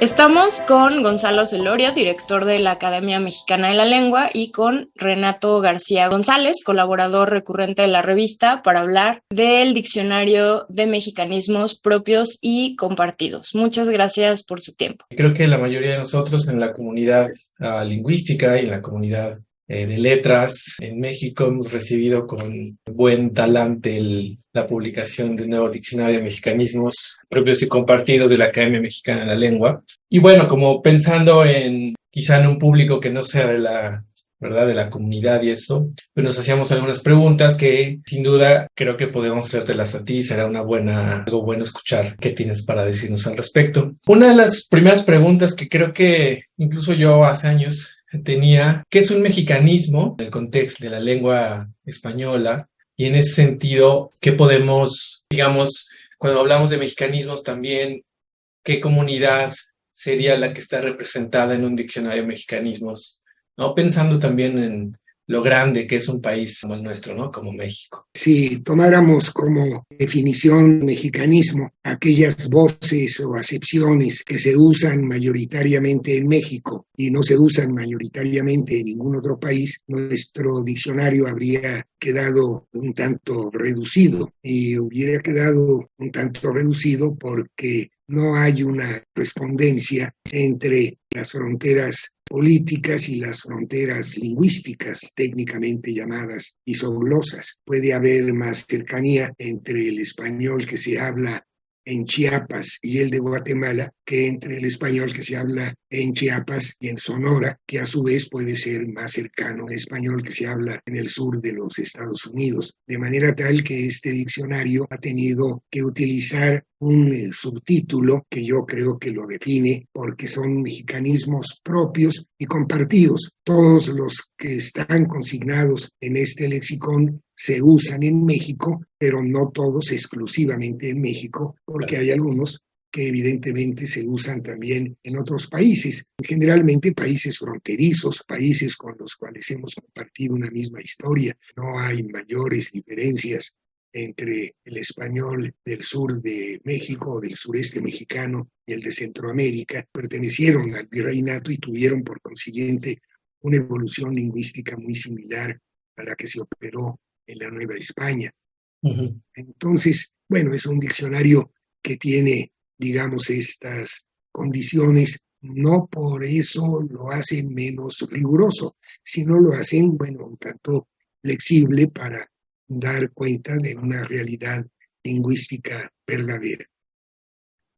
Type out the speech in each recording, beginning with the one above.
Estamos con Gonzalo Celorio, director de la Academia Mexicana de la Lengua, y con Renato García González, colaborador recurrente de la revista, para hablar del Diccionario de Mexicanismos Propios y Compartidos. Muchas gracias por su tiempo. Creo que la mayoría de nosotros en la comunidad lingüística y en la comunidad de letras en México hemos recibido con buen talante la publicación de un nuevo diccionario de mexicanismos propios y compartidos de la Academia Mexicana de la Lengua. Y bueno, como pensando quizá en un público que no sea de la comunidad y eso, pues nos hacíamos algunas preguntas que sin duda creo que podemos hacértelas a ti. Será algo bueno escuchar qué tienes para decirnos al respecto. Una de las primeras preguntas que creo que incluso yo hace años tenía, ¿qué es un mexicanismo en el contexto de la lengua española? Y en ese sentido, ¿qué podemos, digamos, cuando hablamos de mexicanismos también, qué comunidad sería la que está representada en un diccionario de mexicanismos? ¿No? Pensando también en lo grande que es un país como el nuestro, ¿no? Como México. Si tomáramos como definición mexicanismo aquellas voces o acepciones que se usan mayoritariamente en México y no se usan mayoritariamente en ningún otro país, nuestro diccionario habría quedado un tanto reducido, y hubiera quedado un tanto reducido porque no hay una correspondencia entre las fronteras políticas y las fronteras lingüísticas, técnicamente llamadas isoglosas. Puede haber más cercanía entre el español que se habla en Chiapas y el de Guatemala que entre el español que se habla en Chiapas y en Sonora, que a su vez puede ser más cercano al español que se habla en el sur de los Estados Unidos. De manera tal que este diccionario ha tenido que utilizar un subtítulo que yo creo que lo define, porque son mexicanismos propios y compartidos. Todos los que están consignados en este lexicón se usan en México, pero no todos exclusivamente en México, porque hay algunos que evidentemente se usan también en otros países, generalmente países fronterizos, países con los cuales hemos compartido una misma historia. No hay mayores diferencias entre el español del sur de México o del sureste mexicano y el de Centroamérica. Pertenecieron al virreinato y tuvieron por consiguiente una evolución lingüística muy similar a la que se operó en la Nueva España. Uh-huh. Entonces, bueno, es un diccionario que tiene, digamos, estas condiciones. No por eso lo hacen menos riguroso, sino lo hacen, bueno, un tanto flexible para dar cuenta de una realidad lingüística verdadera.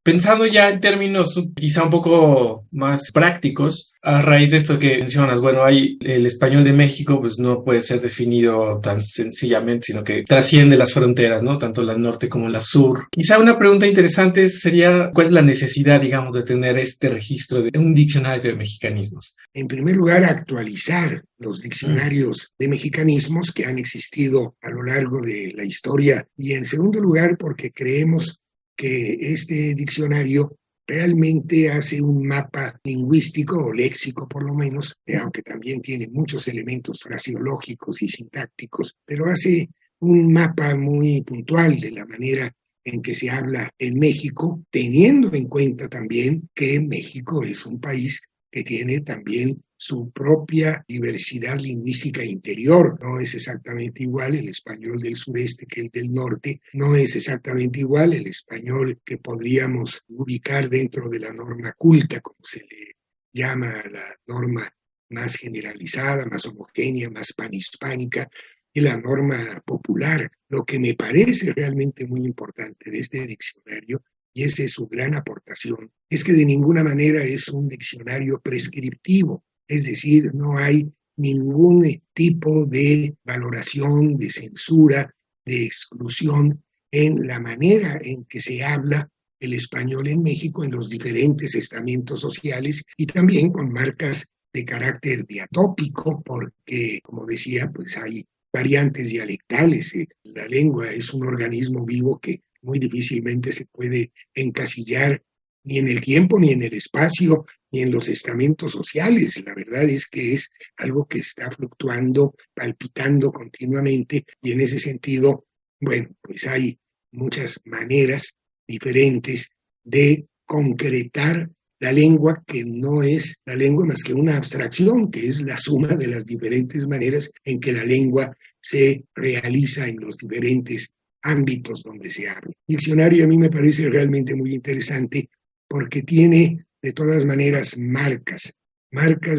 Pensando ya en términos quizá un poco más prácticos, a raíz de esto que mencionas, bueno, el español de México pues no puede ser definido tan sencillamente, sino que trasciende las fronteras, ¿no? Tanto la norte como la sur. Quizá una pregunta interesante sería, ¿cuál es la necesidad, digamos, de tener este registro de un diccionario de mexicanismos? En primer lugar, actualizar los diccionarios de mexicanismos que han existido a lo largo de la historia, y en segundo lugar, porque creemos que este diccionario realmente hace un mapa lingüístico o léxico por lo menos, aunque también tiene muchos elementos fraseológicos y sintácticos, pero hace un mapa muy puntual de la manera en que se habla en México, teniendo en cuenta también que México es un país que tiene también su propia diversidad lingüística interior. No es exactamente igual el español del sureste que el del norte, no es exactamente igual el español que podríamos ubicar dentro de la norma culta, como se le llama a la norma más generalizada, más homogénea, más panhispánica, y la norma popular. Lo que me parece realmente muy importante de este diccionario, y esa es su gran aportación, es que de ninguna manera es un diccionario prescriptivo. Es decir, no hay ningún tipo de valoración, de censura, de exclusión en la manera en que se habla el español en México en los diferentes estamentos sociales, y también con marcas de carácter diatópico, porque, como decía, pues hay variantes dialectales. La lengua es un organismo vivo que muy difícilmente se puede encasillar ni en el tiempo, ni en el espacio, ni en los estamentos sociales. La verdad es que es algo que está fluctuando, palpitando continuamente, y en ese sentido, bueno, pues hay muchas maneras diferentes de concretar la lengua, que no es la lengua más que una abstracción, que es la suma de las diferentes maneras en que la lengua se realiza en los diferentes ámbitos donde se habla. El diccionario a mí me parece realmente muy interesante porque tiene de todas maneras marcas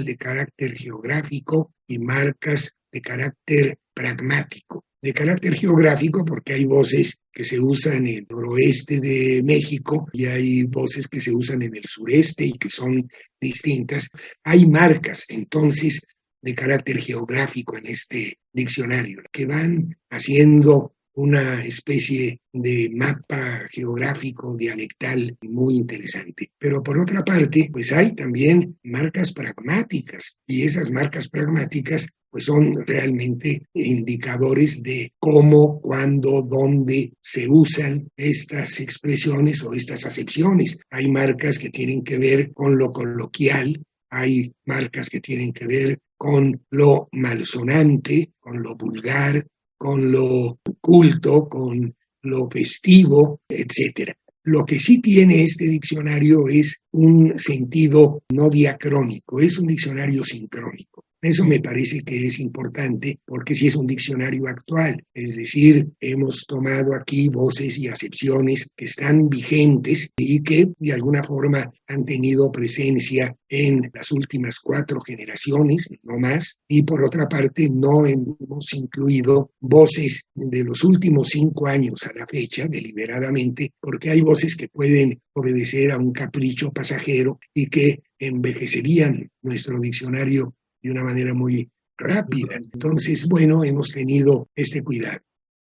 de carácter geográfico y marcas de carácter pragmático. De carácter geográfico porque hay voces que se usan en el noroeste de México y hay voces que se usan en el sureste y que son distintas. Hay marcas entonces de carácter geográfico en este diccionario que van haciendo una especie de mapa geográfico dialectal muy interesante. Pero por otra parte, pues hay también marcas pragmáticas, y esas marcas pragmáticas pues son realmente indicadores de cómo, cuándo, dónde se usan estas expresiones o estas acepciones. Hay marcas que tienen que ver con lo coloquial, hay marcas que tienen que ver con lo malsonante, con lo vulgar, con lo culto, con lo festivo, etc. Lo que sí tiene este diccionario es un sentido no diacrónico, es un diccionario sincrónico. Eso me parece que es importante porque sí es un diccionario actual, es decir, hemos tomado aquí voces y acepciones que están vigentes y que de alguna forma han tenido presencia en las últimas 4 generaciones, no más, y por otra parte no hemos incluido voces de los últimos 5 años a la fecha, deliberadamente, porque hay voces que pueden obedecer a un capricho pasajero y que envejecerían nuestro diccionario de una manera muy rápida. Entonces, bueno, hemos tenido este cuidado.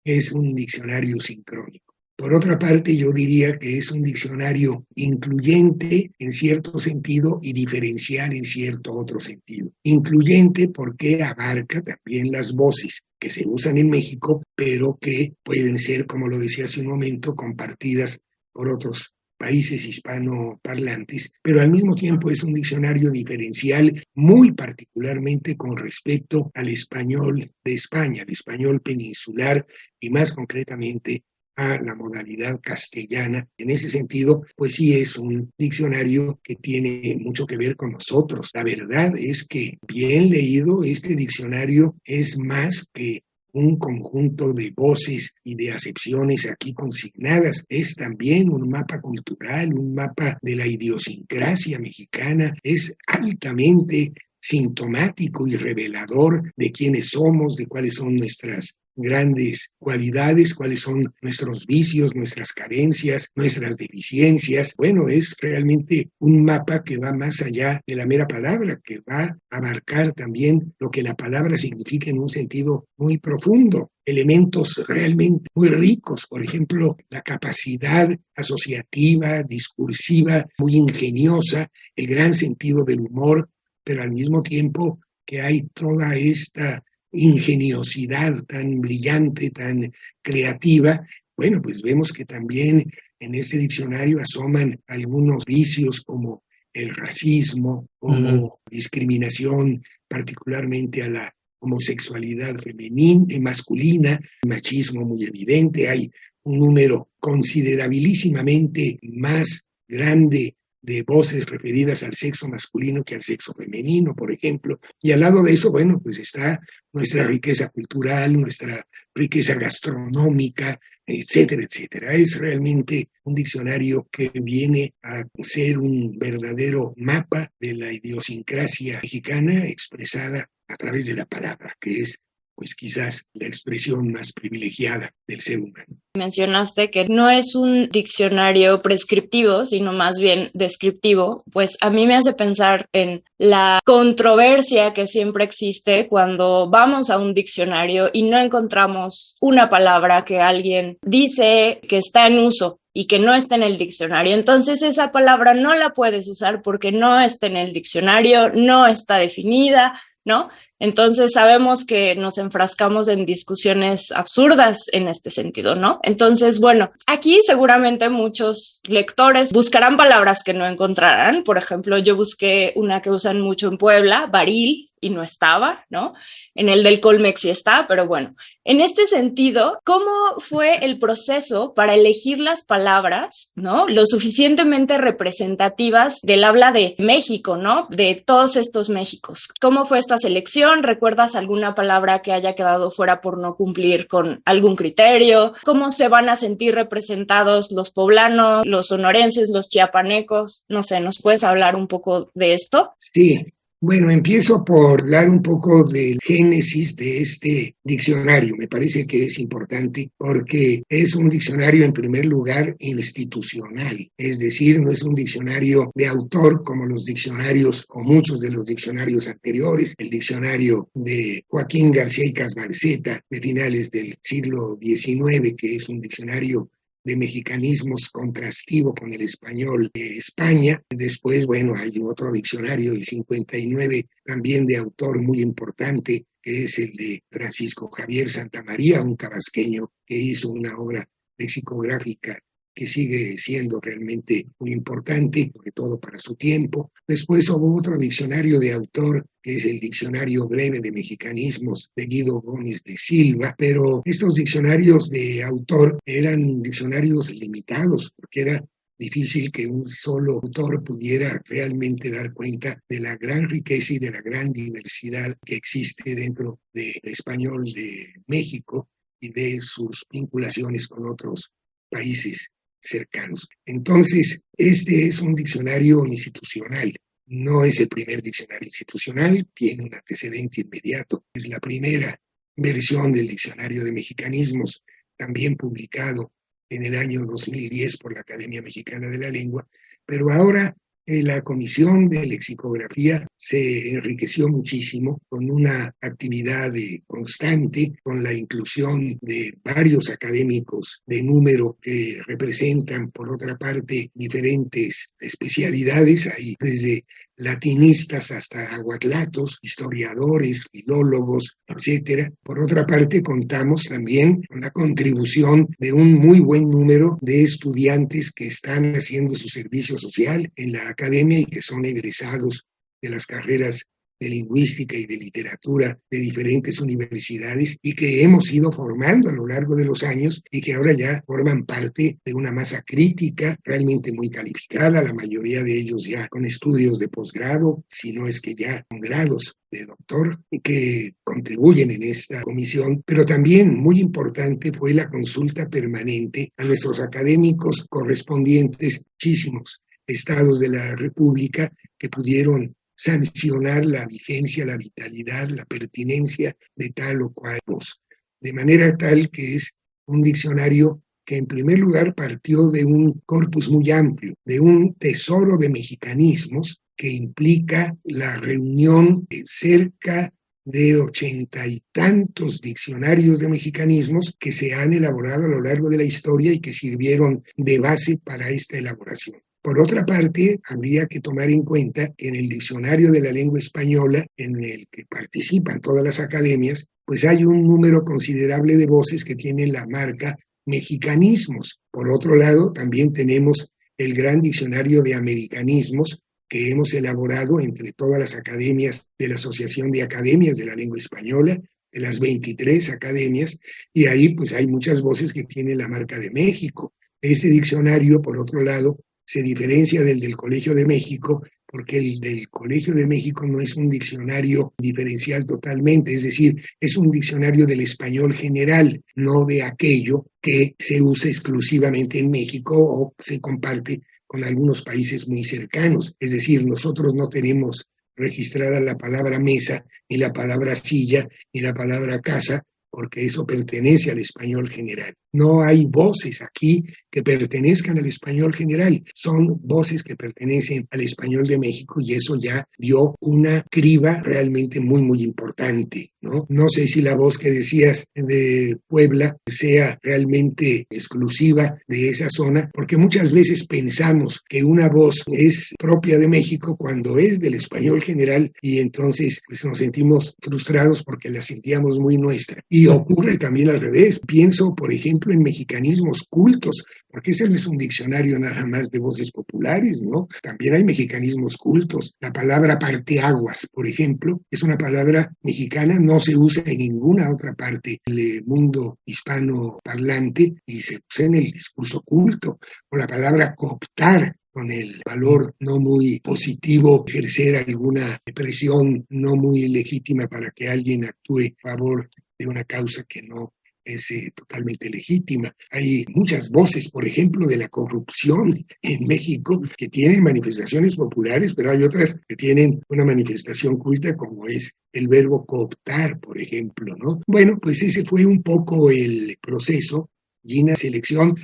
Es un diccionario sincrónico. Por otra parte, yo diría que es un diccionario incluyente en cierto sentido y diferencial en cierto otro sentido. Incluyente porque abarca también las voces que se usan en México, pero que pueden ser, como lo decía hace un momento, compartidas por otros países hispanoparlantes, pero al mismo tiempo es un diccionario diferencial muy particularmente con respecto al español de España, al español peninsular y más concretamente a la modalidad castellana. En ese sentido, pues sí es un diccionario que tiene mucho que ver con nosotros. La verdad es que, bien leído, este diccionario es más que un conjunto de voces y de acepciones aquí consignadas. Es también un mapa cultural, un mapa de la idiosincrasia mexicana. Es altamente sintomático y revelador de quiénes somos, de cuáles son nuestras grandes cualidades, cuáles son nuestros vicios, nuestras carencias, nuestras deficiencias. Bueno, es realmente un mapa que va más allá de la mera palabra, que va a abarcar también lo que la palabra significa en un sentido muy profundo, elementos realmente muy ricos, por ejemplo, la capacidad asociativa, discursiva, muy ingeniosa, el gran sentido del humor, pero al mismo tiempo que hay toda esta ingeniosidad tan brillante, tan creativa. Bueno, pues vemos que también en este diccionario asoman algunos vicios como el racismo, como discriminación particularmente a la homosexualidad femenina y masculina, machismo muy evidente. Hay un número considerabilísimamente más grande de voces referidas al sexo masculino que al sexo femenino, por ejemplo. Y al lado de eso, bueno, pues está nuestra riqueza cultural, nuestra riqueza gastronómica, etcétera, etcétera. Es realmente un diccionario que viene a ser un verdadero mapa de la idiosincrasia mexicana expresada a través de la palabra, que es pues quizás la expresión más privilegiada del ser humano. Mencionaste que no es un diccionario prescriptivo, sino más bien descriptivo, pues a mí me hace pensar en la controversia que siempre existe cuando vamos a un diccionario y no encontramos una palabra que alguien dice que está en uso y que no está en el diccionario. Entonces esa palabra no la puedes usar porque no está en el diccionario, no está definida, ¿no? Entonces sabemos que nos enfrascamos en discusiones absurdas en este sentido, ¿no? Entonces, bueno, aquí seguramente muchos lectores buscarán palabras que no encontrarán. Por ejemplo, yo busqué una que usan mucho en Puebla, varil, y no estaba, ¿no? En el del Colmex sí está, pero bueno. En este sentido, ¿cómo fue el proceso para elegir las palabras, ¿no? Lo suficientemente representativas del habla de México, ¿no? De todos estos Méxicos. ¿Cómo fue esta selección? ¿Recuerdas alguna palabra que haya quedado fuera por no cumplir con algún criterio? ¿Cómo se van a sentir representados los poblanos, los sonorenses, los chiapanecos? No sé, ¿nos puedes hablar un poco de esto? Sí. Bueno, empiezo por hablar un poco del génesis de este diccionario. Me parece que es importante porque es un diccionario, en primer lugar, institucional. Es decir, no es un diccionario de autor como los diccionarios o muchos de los diccionarios anteriores. El diccionario de Joaquín García y Casbarceta de finales del siglo XIX, que es un diccionario de mexicanismos contrastivo con el español de España. Después, bueno, hay otro diccionario del 59, también de autor muy importante, que es el de Francisco Javier Santamaría, un tabasqueño que hizo una obra lexicográfica que sigue siendo realmente muy importante, sobre todo para su tiempo. Después hubo otro diccionario de autor, que es el Diccionario Breve de Mexicanismos de Guido Gómez de Silva, pero estos diccionarios de autor eran diccionarios limitados, porque era difícil que un solo autor pudiera realmente dar cuenta de la gran riqueza y de la gran diversidad que existe dentro del español de México y de sus vinculaciones con otros países cercanos. Entonces, este es un diccionario institucional. No es el primer diccionario institucional, tiene un antecedente inmediato. Es la primera versión del Diccionario de Mexicanismos, también publicado en el año 2010 por la Academia Mexicana de la Lengua, pero ahora la Comisión de Lexicografía se enriqueció muchísimo con una actividad constante, con la inclusión de varios académicos de número que representan, por otra parte, diferentes especialidades. Hay desde latinistas hasta aguatlatos, historiadores, filólogos, etcétera. Por otra parte, contamos también con la contribución de un muy buen número de estudiantes que están haciendo su servicio social en la academia y que son egresados de las carreras de lingüística y de literatura de diferentes universidades y que hemos ido formando a lo largo de los años y que ahora ya forman parte de una masa crítica realmente muy calificada, la mayoría de ellos ya con estudios de posgrado, si no es que ya con grados de doctor, que contribuyen en esta comisión, pero también muy importante fue la consulta permanente a nuestros académicos correspondientes, muchísimos estados de la República que pudieron sancionar la vigencia, la vitalidad, la pertinencia de tal o cual voz. De manera tal que es un diccionario que en primer lugar partió de un corpus muy amplio, de un tesoro de mexicanismos que implica la reunión de cerca de 80 y tantos diccionarios de mexicanismos que se han elaborado a lo largo de la historia y que sirvieron de base para esta elaboración. Por otra parte, habría que tomar en cuenta que en el Diccionario de la Lengua Española, en el que participan todas las academias, pues hay un número considerable de voces que tienen la marca mexicanismos. Por otro lado, también tenemos el gran Diccionario de Americanismos que hemos elaborado entre todas las academias de la Asociación de Academias de la Lengua Española, de las 23 academias, y ahí pues hay muchas voces que tienen la marca de México. Este diccionario, por otro lado, se diferencia del Colegio de México porque el del Colegio de México no es un diccionario diferencial totalmente, es decir, es un diccionario del español general, no de aquello que se usa exclusivamente en México o se comparte con algunos países muy cercanos. Es decir, nosotros no tenemos registrada la palabra mesa, ni la palabra silla, ni la palabra casa, porque eso pertenece al español general. No hay voces aquí que pertenezcan al español general, son voces que pertenecen al español de México y eso ya dio una criba realmente muy, muy importante, ¿no? No sé si la voz que decías de Puebla sea realmente exclusiva de esa zona, porque muchas veces pensamos que una voz es propia de México cuando es del español general y entonces pues nos sentimos frustrados porque la sentíamos muy nuestra. Y ocurre también al revés. Pienso, por ejemplo, en mexicanismos cultos, porque ese no es un diccionario nada más de voces populares, ¿no? También hay mexicanismos cultos. La palabra parteaguas, por ejemplo, es una palabra mexicana, no se usa en ninguna otra parte del mundo hispanoparlante y se usa en el discurso culto. O la palabra cooptar, con el valor no muy positivo, ejercer alguna presión no muy legítima para que alguien actúe a favor de una causa que no es totalmente legítima. Hay muchas voces, por ejemplo, de la corrupción en México que tienen manifestaciones populares, pero hay otras que tienen una manifestación culta como es el verbo cooptar, por ejemplo, ¿no? Bueno, pues ese fue un poco el proceso y una selección.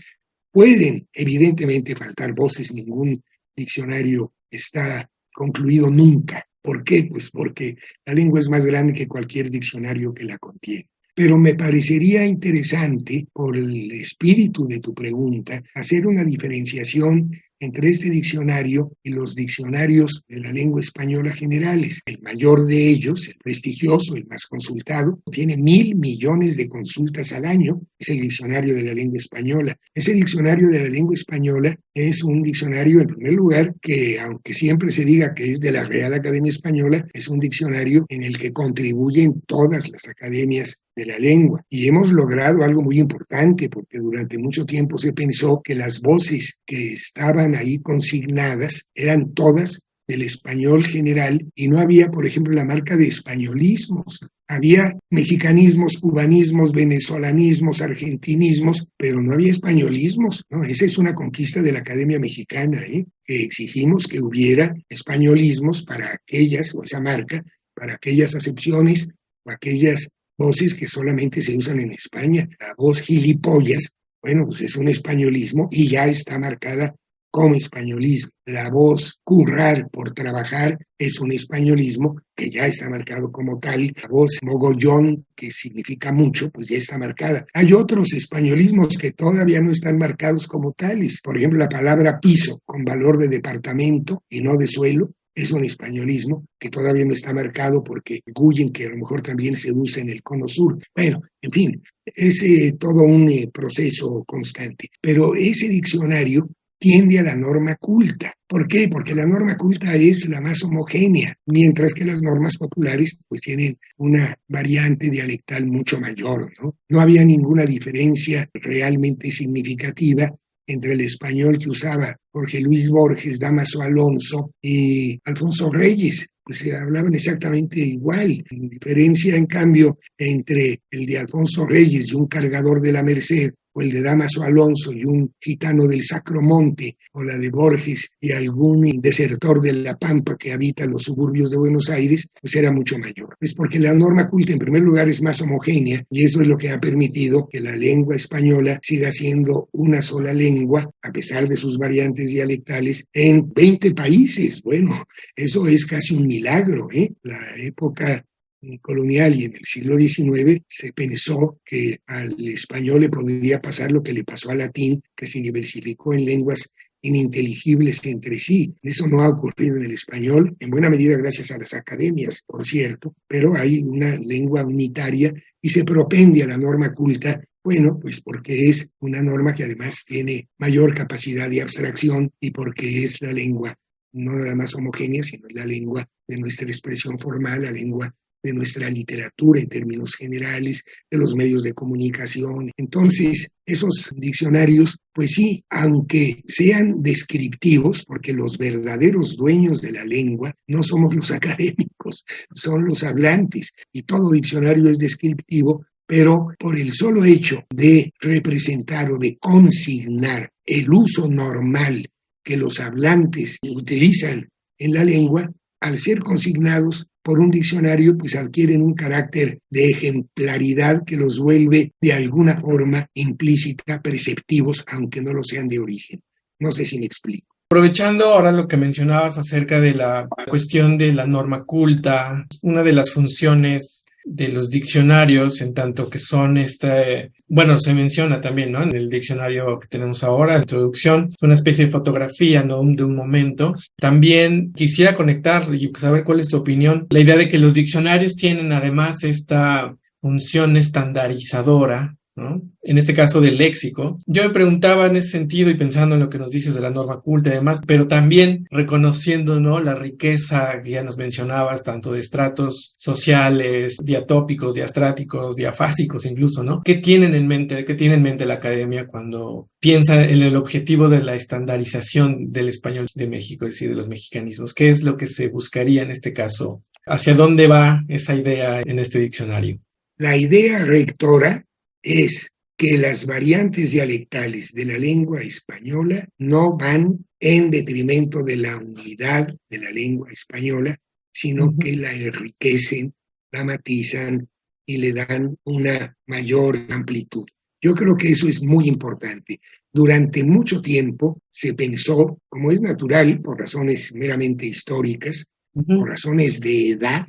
Pueden evidentemente faltar voces, ningún diccionario está concluido nunca. ¿Por qué? Pues porque la lengua es más grande que cualquier diccionario que la contiene. Pero me parecería interesante, por el espíritu de tu pregunta, hacer una diferenciación entre este diccionario y los diccionarios de la lengua española generales. El mayor de ellos, el prestigioso, el más consultado, tiene 1.000 millones de consultas al año, es el diccionario de la lengua española. Ese diccionario de la lengua española es un diccionario, en primer lugar, que aunque siempre se diga que es de la Real Academia Española, es un diccionario en el que contribuyen todas las academias de la lengua. Y hemos logrado algo muy importante, porque durante mucho tiempo se pensó que las voces que estaban ahí consignadas eran todas del español general y no había, por ejemplo, la marca de españolismos. Había mexicanismos, cubanismos, venezolanismos, argentinismos, pero no había españolismos, ¿no? Esa es una conquista de la Academia Mexicana, que exigimos que hubiera españolismos para aquellas, o esa marca, para aquellas acepciones o aquellas voces que solamente se usan en España. La voz gilipollas, bueno, pues es un españolismo y ya está marcada como españolismo. La voz currar por trabajar es un españolismo que ya está marcado como tal. La voz mogollón, que significa mucho, pues ya está marcada. Hay otros españolismos que todavía no están marcados como tales. Por ejemplo, la palabra piso con valor de departamento y no de suelo es un españolismo que todavía no está marcado porque Guyen, que a lo mejor también se usa en el cono sur. Bueno, en fin, es todo un proceso constante. Pero ese diccionario tiende a la norma culta. ¿Por qué? Porque la norma culta es la más homogénea, mientras que las normas populares pues tienen una variante dialectal mucho mayor, ¿no? No había ninguna diferencia realmente significativa entre el español que usaba Jorge Luis Borges, Dámaso Alonso y Alfonso Reyes. Pues se hablaban exactamente igual. La diferencia, en cambio, entre el de Alfonso Reyes y un cargador de la Merced, o el de Dámaso Alonso y un gitano del Sacro Monte, o la de Borges y algún desertor de la Pampa que habita los suburbios de Buenos Aires, pues era mucho mayor. Es porque la norma culta, en primer lugar, es más homogénea, y eso es lo que ha permitido que la lengua española siga siendo una sola lengua, a pesar de sus variantes dialectales, en 20 países. Bueno, eso es casi un milagro, La época colonial y en el siglo XIX se pensó que al español le podría pasar lo que le pasó al latín, que se diversificó en lenguas ininteligibles entre sí. Eso no ha ocurrido en el español, en buena medida gracias a las academias, por cierto, pero hay una lengua unitaria y se propende a la norma culta. Bueno, pues porque es una norma que además tiene mayor capacidad de abstracción y porque es la lengua no nada más homogénea, sino la lengua de nuestra expresión formal, la lengua de nuestra literatura en términos generales, de los medios de comunicación. Entonces, esos diccionarios, pues sí, aunque sean descriptivos, porque los verdaderos dueños de la lengua no somos los académicos, son los hablantes, y todo diccionario es descriptivo, pero por el solo hecho de representar o de consignar el uso normal que los hablantes utilizan en la lengua, al ser consignados, por un diccionario, pues adquieren un carácter de ejemplaridad que los vuelve de alguna forma implícita perceptivos, aunque no lo sean de origen. No sé si me explico. Aprovechando ahora lo que mencionabas acerca de la cuestión de la norma culta, una de las funciones de los diccionarios, en tanto que son bueno, se menciona también, ¿no? En el diccionario que tenemos ahora, la introducción, es una especie de fotografía, ¿no? De un momento. También quisiera conectar y saber cuál es tu opinión. La idea de que los diccionarios tienen además esta función estandarizadora, ¿no? En este caso del léxico. Yo me preguntaba en ese sentido y pensando en lo que nos dices de la norma culta y demás, pero también reconociendo, ¿no? La riqueza que ya nos mencionabas, tanto de estratos sociales, diatópicos, diastráticos, diafásicos incluso, ¿no? ¿Qué tiene en mente la academia cuando piensa en el objetivo de la estandarización del español de México, es decir, de los mexicanismos? ¿Qué es lo que se buscaría en este caso? ¿Hacia dónde va esa idea en este diccionario? La idea rectora es que las variantes dialectales de la lengua española no van en detrimento de la unidad de la lengua española, sino que la enriquecen, la matizan y le dan una mayor amplitud. Yo creo que eso es muy importante. Durante mucho tiempo se pensó, como es natural, por razones meramente históricas, por razones de edad,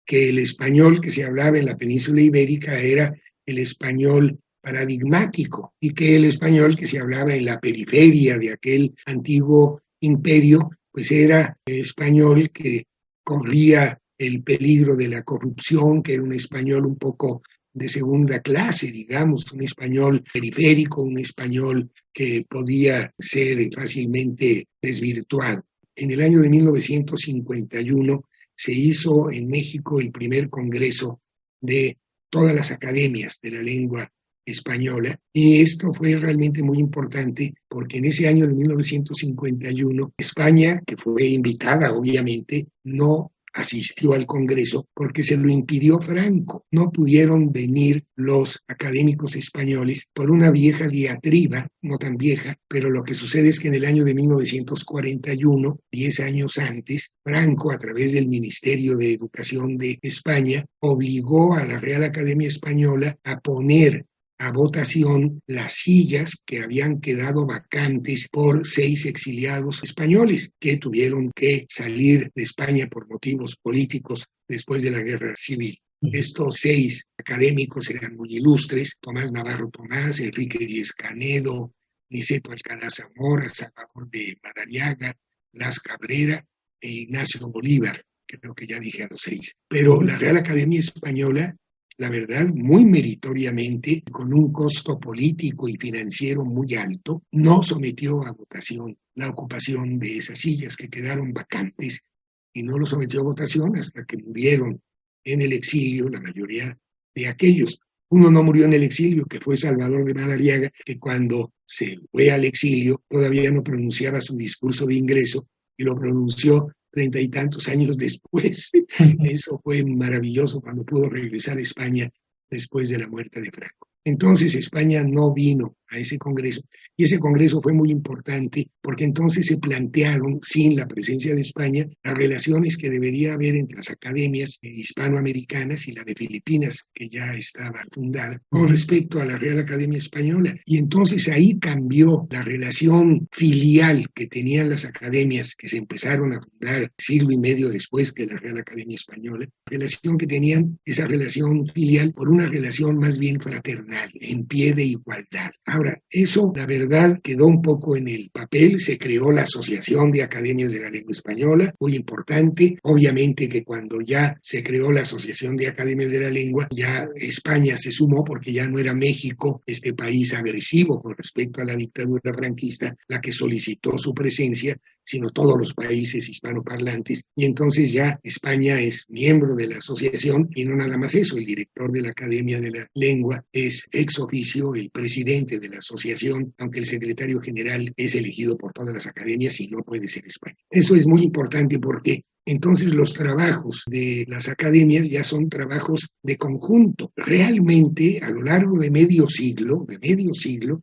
que el español que se hablaba en la península ibérica era el español paradigmático y que el español que se hablaba en la periferia de aquel antiguo imperio, pues era el español que corría el peligro de la corrupción, que era un español un poco de segunda clase, digamos, un español periférico, un español que podía ser fácilmente desvirtuado. En el año de 1951 se hizo en México el primer congreso de todas las academias de la lengua española, y esto fue realmente muy importante porque en ese año de 1951 España, que fue invitada obviamente, no asistió al Congreso porque se lo impidió Franco. No pudieron venir los académicos españoles por una vieja diatriba, no tan vieja, pero lo que sucede es que en el año de 1941, 10 años antes, Franco, a través del Ministerio de Educación de España, obligó a la Real Academia Española a poner a votación las sillas que habían quedado vacantes por 6 exiliados españoles que tuvieron que salir de España por motivos políticos después de la Guerra Civil. Estos 6 académicos eran muy ilustres: Tomás Navarro Tomás, Enrique Díez Canedo, Niceto Alcalá Zamora, Salvador de Madariaga, Blas Cabrera e Ignacio Bolívar, que creo que ya dije a los 6. Pero la Real Academia Española, la verdad, muy meritoriamente, con un costo político y financiero muy alto, no sometió a votación la ocupación de esas sillas que quedaron vacantes, y no lo sometió a votación hasta que murieron en el exilio la mayoría de aquellos. Uno no murió en el exilio, que fue Salvador de Madariaga, que cuando se fue al exilio todavía no pronunciaba su discurso de ingreso, y lo pronunció 30 y tantos años después. Eso fue maravilloso cuando pudo regresar a España después de la muerte de Franco. Entonces España no vino a ese congreso, y ese congreso fue muy importante porque entonces se plantearon, sin la presencia de España, las relaciones que debería haber entre las academias hispanoamericanas y la de Filipinas, que ya estaba fundada, con respecto a la Real Academia Española. Y entonces ahí cambió la relación filial que tenían las academias que se empezaron a fundar siglo y medio después que la Real Academia Española, relación que tenían, esa relación filial, por una relación más bien fraternal, en pie de igualdad. Ahora, eso, la verdad, quedó un poco en el papel. Se creó la Asociación de Academias de la Lengua Española, muy importante. Obviamente que cuando ya se creó la Asociación de Academias de la Lengua, ya España se sumó, porque ya no era México, este país agresivo con respecto a la dictadura franquista, la que solicitó su presencia, sino todos los países hispanoparlantes, y entonces ya España es miembro de la asociación, y no nada más eso, el director de la Academia de la Lengua es ex oficio el presidente de la asociación, aunque el secretario general es elegido por todas las academias y no puede ser España. Eso es muy importante porque entonces los trabajos de las academias ya son trabajos de conjunto. Realmente, a lo largo de medio siglo,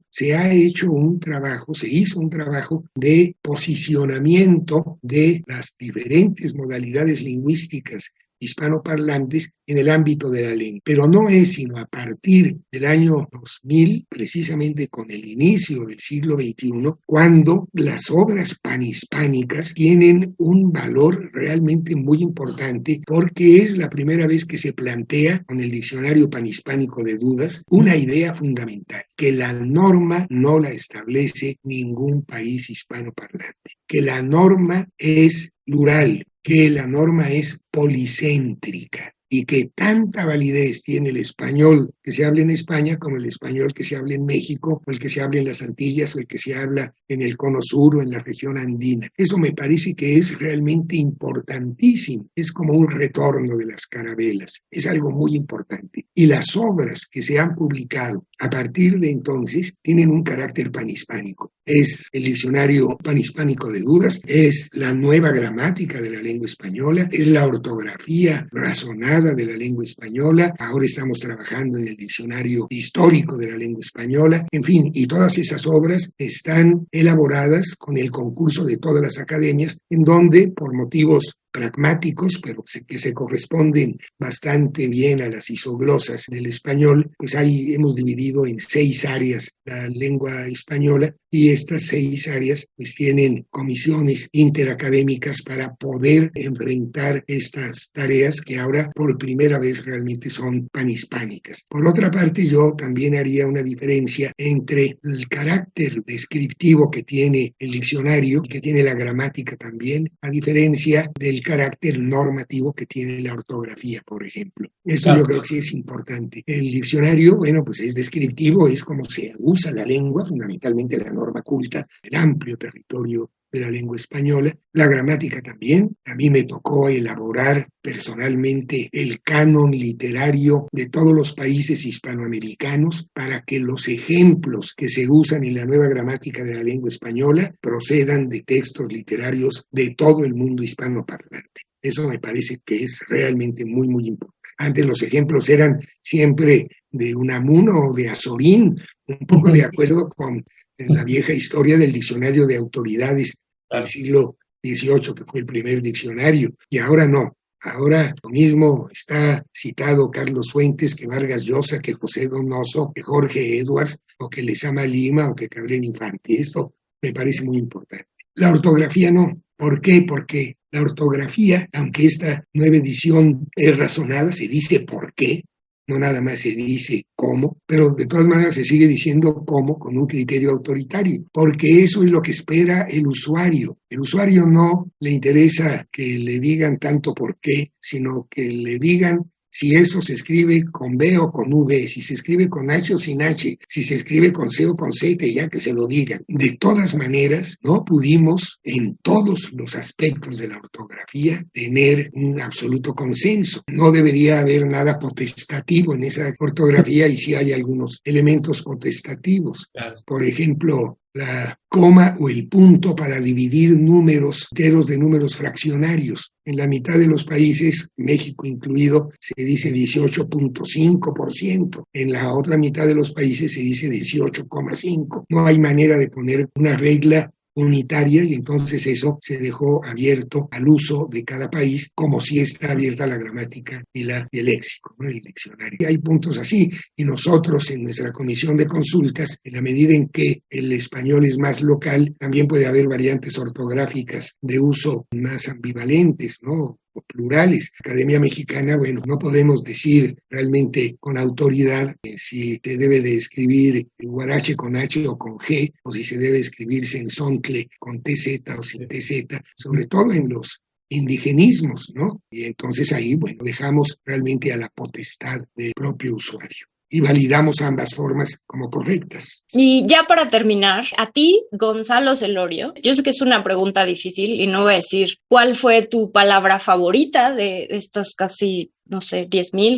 se hizo un trabajo de posicionamiento de las diferentes modalidades lingüísticas hispanoparlantes en el ámbito de la lengua. Pero no es sino a partir del año 2000, precisamente con el inicio del siglo XXI, cuando las obras panhispánicas tienen un valor realmente muy importante, porque es la primera vez que se plantea con el Diccionario Panhispánico de Dudas una idea fundamental, que la norma no la establece ningún país hispanoparlante, que la norma es plural, que la norma es policéntrica y que tanta validez tiene el español que se habla en España como el español que se habla en México, o el que se habla en las Antillas, o el que se habla en el Cono Sur o en la región andina. Eso me parece que es realmente importantísimo. Es como un retorno de las carabelas. Es algo muy importante. Y las obras que se han publicado a partir de entonces tienen un carácter panhispánico. Es el Diccionario Panhispánico de Dudas, es la nueva gramática de la lengua española, es la ortografía razonada de la lengua española. Ahora estamos trabajando en el Diccionario Histórico de la lengua española. En fin, y todas esas obras están elaboradas con el concurso de todas las academias, en donde, por motivos pragmáticos, pero que se corresponden bastante bien a las isoglosas del español, pues ahí hemos dividido en 6 áreas la lengua española, y estas 6 áreas pues tienen comisiones interacadémicas para poder enfrentar estas tareas que ahora por primera vez realmente son panhispánicas. Por otra parte, yo también haría una diferencia entre el carácter descriptivo que tiene el diccionario y que tiene la gramática también, a diferencia del carácter normativo que tiene la ortografía, por ejemplo. Eso yo creo que sí es importante. El diccionario, bueno, pues es descriptivo, es como se usa la lengua, fundamentalmente la norma culta, el amplio territorio de la lengua española. La gramática también. A mí me tocó elaborar personalmente el canon literario de todos los países hispanoamericanos para que los ejemplos que se usan en la nueva gramática de la lengua española procedan de textos literarios de todo el mundo hispanoparlante. Eso me parece que es realmente muy, muy importante. Antes los ejemplos eran siempre de Unamuno o de Azorín, un poco de acuerdo con la vieja historia del diccionario de autoridades del siglo XVIII, que fue el primer diccionario, y ahora no. Ahora lo mismo está citado Carlos Fuentes que Vargas Llosa, que José Donoso, que Jorge Edwards, o que Lezama Lima, o que Cabrera Infante. Esto me parece muy importante. La ortografía no. ¿Por qué? Porque la ortografía, aunque esta nueva edición es razonada, se dice por qué, no nada más se dice cómo, pero de todas maneras se sigue diciendo cómo con un criterio autoritario, porque eso es lo que espera el usuario. El usuario no le interesa que le digan tanto por qué, sino que le digan si eso se escribe con B o con V, si se escribe con H o sin H, si se escribe con C o con Z, ya que se lo digan. De todas maneras, no pudimos en todos los aspectos de la ortografía tener un absoluto consenso. No debería haber nada potestativo en esa ortografía, y sí hay algunos elementos potestativos. Por ejemplo, la coma o el punto para dividir números enteros de números fraccionarios. En la mitad de los países, México incluido, se dice 18.5%. En la otra mitad de los países se dice 18,5%. No hay manera de poner una regla unitaria, y entonces eso se dejó abierto al uso de cada país, como si está abierta la gramática y el léxico, ¿no? El diccionario. Y hay puntos así, y nosotros en nuestra comisión de consultas, en la medida en que el español es más local, también puede haber variantes ortográficas de uso más ambivalentes, ¿no? Plurales. La Academia Mexicana, bueno, no podemos decir realmente con autoridad si se debe de escribir Huarache con H o con G, o si se debe escribir Sensontle con TZ o sin TZ, sobre todo en los indigenismos, ¿no? Y entonces ahí, bueno, dejamos realmente a la potestad del propio usuario y validamos ambas formas como correctas. Y ya para terminar, a ti, Gonzalo Celorio, yo sé que es una pregunta difícil y no voy a decir cuál fue tu palabra favorita de estas casi, no sé,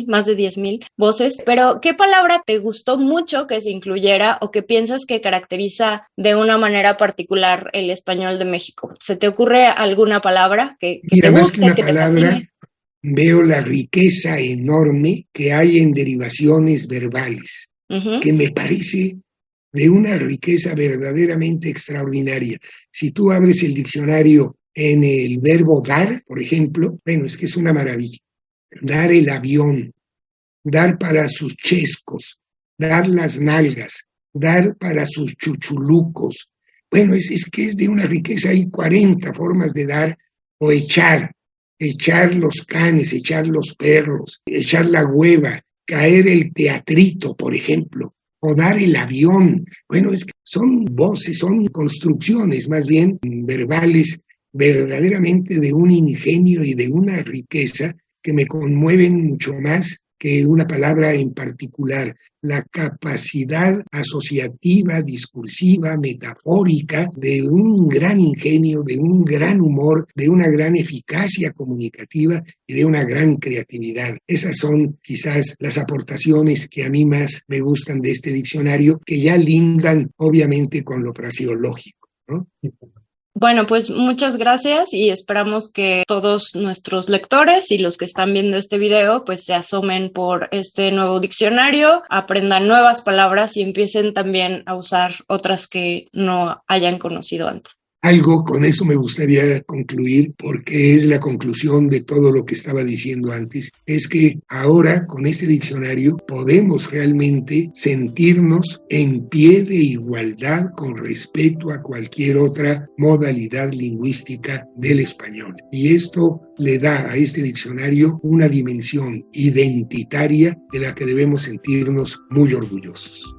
más de 10,000 voces, pero ¿qué palabra te gustó mucho que se incluyera o que piensas que caracteriza de una manera particular el español de México? ¿Se te ocurre alguna palabra que Mira, te más guste, que una que te palabra, fascine? veo la riqueza enorme que hay en derivaciones verbales, que me parece de una riqueza verdaderamente extraordinaria. Si tú abres el diccionario en el verbo dar, por ejemplo, bueno, es que es una maravilla. dar el avión, dar para sus chescos, dar las nalgas, dar para sus chuchulucos. Bueno, es que es de una riqueza, hay 40 formas de dar o echar los canes, echar los perros, echar la hueva, caer el teatrito, por ejemplo, o dar el avión. Bueno, es que son voces, son construcciones más bien verbales, verdaderamente de un ingenio y de una riqueza que me conmueven mucho más que una palabra en particular. La capacidad asociativa, discursiva, metafórica de un gran ingenio, de un gran humor, de una gran eficacia comunicativa y de una gran creatividad. Esas son quizás las aportaciones que a mí más me gustan de este diccionario, que ya lindan obviamente con lo fraseológico, ¿no? Bueno, pues muchas gracias y esperamos que todos nuestros lectores y los que están viendo este video pues se asomen por este nuevo diccionario, aprendan nuevas palabras y empiecen también a usar otras que no hayan conocido antes. Algo con eso me gustaría concluir, porque es la conclusión de todo lo que estaba diciendo antes, es que ahora con este diccionario podemos realmente sentirnos en pie de igualdad con respecto a cualquier otra modalidad lingüística del español. Y esto le da a este diccionario una dimensión identitaria de la que debemos sentirnos muy orgullosos.